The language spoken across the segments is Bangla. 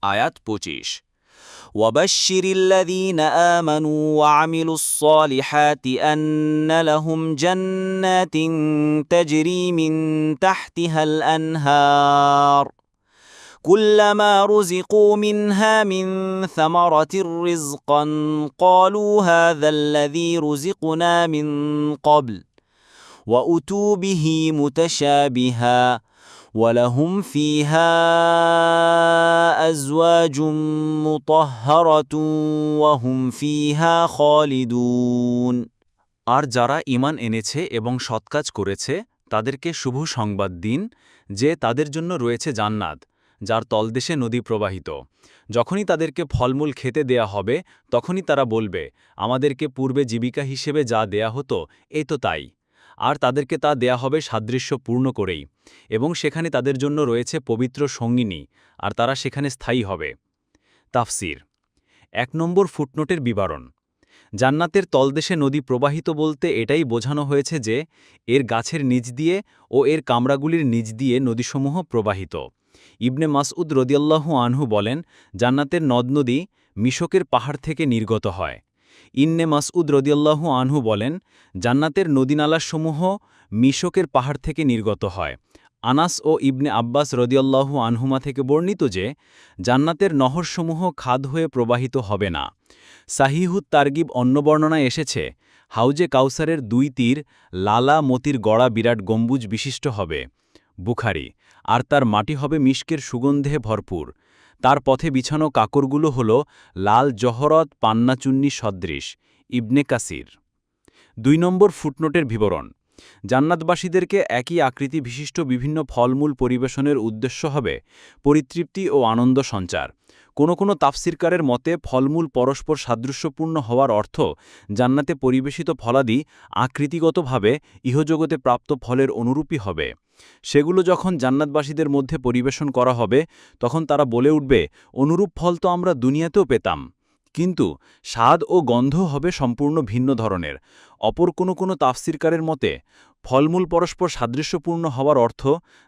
আয়াত ২৫। وبشر الذين آمنوا وعملوا الصالحات أن لهم جنات تجري من تحتها الأنهار كلما رزقوا منها من ثمرة رزقا قالوا هذا الذي رزقنا من قبل وأتوا به متشابها ولهم فيها أزواج مطهرة وهم فيها خالدون। আর যারা ঈমান এনেছে এবং সৎকাজ করেছে তাদেরকে শুভ সংবাদ দিন যে তাদের জন্য রয়েছে জান্নাত যার তলদেশে নদী প্রবাহিত। যখনই তাদেরকে ফলমূল খেতে দেয়া হবে তখনই তারা বলবে, আমাদেরকে পূর্বে জীবিকা হিসেবে যা দেয়া হতো এই তো তাই। আর তাদেরকে তা দেয়া হবে সাদৃশ্য পূর্ণ করেই, এবং সেখানে তাদের জন্য রয়েছে পবিত্র সঙ্গিনী, আর তারা সেখানে স্থায়ী হবে। তাফসির। ১ নম্বর ফুটনোটের বিবরণ। জান্নাতের তলদেশে নদী প্রবাহিত বলতে এটাই বোঝানো হয়েছে যে এর গাছের নিচ দিয়ে ও এর কামরাগুলির নিচ দিয়ে নদীসমূহ প্রবাহিত। ইবনে মাসউদ রদিয়াল্লাহু আনহু বলেন, জান্নাতের নদ-নদী মিশকের পাহাড় থেকে নির্গত হয়। ইবনে মাসউদ রদিয়াল্লাহু আনহু বলেন, জান্নাতের নদীনালাসমূহ মিশকের পাহাড় থেকে নির্গত হয়। আনাস ও ইবনে আব্বাস রদিয়াল্লাহু আনহুমা থেকে বর্ণিত যে জান্নাতের নহরসমূহ খাদ হয়ে প্রবাহিত হবে না। সাহিহুত তারগিব অন্য বর্ণনায় এসেছে, হাউজে কাউসারের ২ তীর লালা মতির গড়া বিরাট গম্বুজ বিশিষ্ট হবে। বুখারী। আর তার মাটি হবে মিশকের সুগন্ধে ভরপুর। তার পথে বিছানো কাকরগুলো হল লাল জহরত পান্নাচুন্নি সদৃশ। ইবনে কাসির। ২ নম্বর ফুটনোটের বিবরণ। জান্নাতবাসীদেরকে একই আকৃতি বিশিষ্ট বিভিন্ন ফলমূল পরিবেশনের উদ্দেশ্য হবে পরিতৃপ্তি ও আনন্দ সঞ্চার। কোনো তাফসিরকারের মতে ফলমূল পরস্পর সাদৃশ্যপূর্ণ হওয়ার অর্থ জান্নাতে পরিবেশিত ফলাদি আকৃতিগতভাবে ইহজগতে প্রাপ্ত ফলের অনুরূপই হবে। সেগুলো যখন জান্নাতবাসীদের মধ্যে পরিবেশন করা হবে তখন তারা বলে উঠবে, অনুরূপ ফল তো আমরা দুনিয়াতেও পেতাম, কিন্তু স্বাদ ও গন্ধ হবে সম্পূর্ণ ভিন্ন ধরনের। অপর কোনো তাফসিরকারের মতে ফলমূল পরস্পর সাদৃশ্যপূর্ণ হওয়ার অর্থ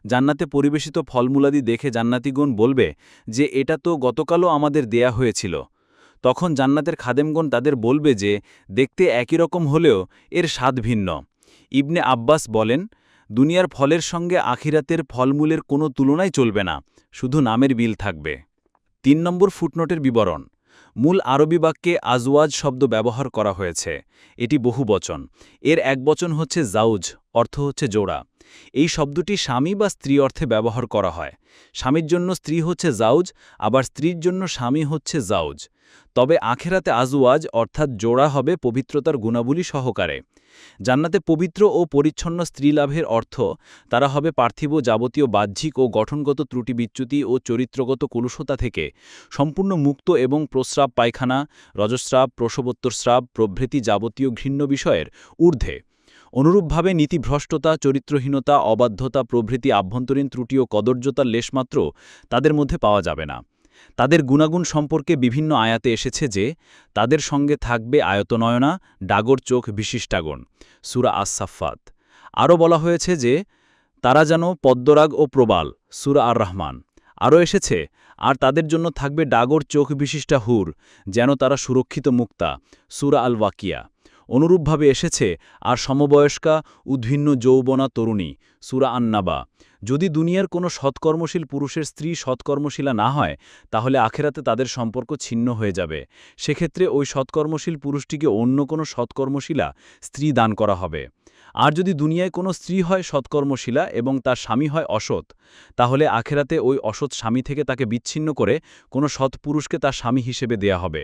জান্নাতে পরিবেশিত ফলমূলাদি দেখে জান্নাতীগণ বলবে যে এটা তো গতকালও আমাদের দেয়া হয়েছিল। তখন জান্নাতের খাদেমগণ তাদের বলবে যে দেখতে একই রকম হলেও এর স্বাদ ভিন্ন। ইবনে আব্বাস বলেন, দুনিয়ার ফলের সঙ্গে আখিরাতের ফলমূলের কোনো তুলনাই চলবে না, শুধু নামের বিল থাকবে। ৩ নম্বর ফুটনোটের বিবরণ। মূল আরবি বাক্যে আজওয়াজ শব্দ ব্যবহার করা হয়েছে। এটি বহুবচন। এর একবচন হচ্ছে জাউজ, অর্থ হচ্ছে জোড়া। এই শব্দটি স্বামী বা স্ত্রী অর্থে ব্যবহার করা হয়। স্বামীর জন্য স্ত্রী হচ্ছে জাউজ, আবার স্ত্রীর জন্য স্বামী হচ্ছে জাউজ। তবে আখেরাতে আজওয়াজ অর্থাৎ জোড়া হবে পবিত্রতার গুণাবলী সহকারে। জান্নাতে পবিত্র ও পরিচ্ছন্ন স্ত্রী লাভের অর্থ তারা হবে পার্থিব যাবতীয় বাহ্যিক ও গঠনগত ত্রুটি বিচ্যুতি ও চরিত্রগত কলুষতা থেকে সম্পূর্ণ মুক্ত এবং প্রস্রাব পায়খানা, রজস্রাব, প্রসবোত্তরস্রাব প্রভৃতি যাবতীয় ঘৃণ্য বিষয়ের ঊর্ধ্বে। অনুরূপভাবে নীতিভ্রষ্টতা, চরিত্রহীনতা, অবাধ্যতা প্রভৃতি আভ্যন্তরীণ ত্রুটি ও কদর্যতার লেশমাত্র তাদের মধ্যে পাওয়া যাবে না। তাদের গুণাগুণ সম্পর্কে বিভিন্ন আয়াতে এসেছে যে তাদের সঙ্গে থাকবে আয়তনয়না, ডাগর চোখ বিশিষ্টাগণ। সূরা আস-সাফফাত। আরও বলা হয়েছে যে তারা যেন পদ্মরাগ ও প্রবাল। সূরা আর রহমান। আরও এসেছে, আর তাদের জন্য থাকবে ডাগর চোখ বিশিষ্টা হুর, যেন তারা সুরক্ষিত মুক্তা। সূরা আল ওয়াকিয়া। অনুরূপভাবে এসেছে, আর সমবয়স্কা উদ্ভিন্ন যৌবনা তরুণী। সূরা আন-নাবা। যদি দুনিয়ার কোনো সৎকর্মশীল পুরুষের স্ত্রী সৎকর্মশীলা না হয় তাহলে আখেরাতে তাদের সম্পর্ক ছিন্ন হয়ে যাবে। সেক্ষেত্রে ওই সৎকর্মশীল পুরুষটিকে অন্য কোনো সৎকর্মশীলা স্ত্রী দান করা হবে। আর যদি দুনিয়ায় কোনো স্ত্রী হয় সৎকর্মশীলা এবং তার স্বামী হয় অসৎ, তাহলে আখেরাতে ওই অসৎ স্বামী থেকে তাকে বিচ্ছিন্ন করে কোনো সৎ পুরুষকে তার স্বামী হিসেবে দেয়া হবে।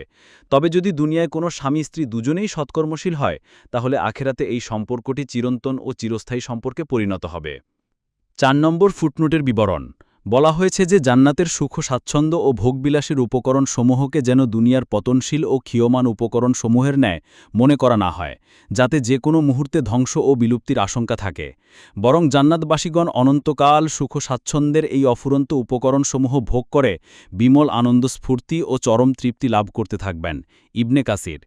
তবে যদি দুনিয়ায় কোনো স্বামী স্ত্রী দুজনেই সৎকর্মশীল হয় তাহলে আখেরাতে এই সম্পর্কটি চিরন্তন ও চিরস্থায়ী সম্পর্কে পরিণত হবে। ৪ নম্বর ফুটনোটের বিবরণ। বলা হয়েছে যে জান্নাতের সুখ স্বাচ্ছন্দ্য ও ভোগবিলাসের উপকরণসমূহকে যেন দুনিয়ার পতনশীল ও ক্ষীয়মান উপকরণসমূহের ন্যায় মনে করা না হয়, যাতে যে কোনো মুহূর্তে ধ্বংস ও বিলুপ্তির আশঙ্কা থাকে। বরং জান্নাতবাসীগণ অনন্তকাল সুখ স্বাচ্ছন্দ্যের এই অফুরন্ত উপকরণসমূহ ভোগ করে বিমল আনন্দ স্ফূর্তি ও চরম তৃপ্তি লাভ করতে থাকবেন। ইবনে কাসির।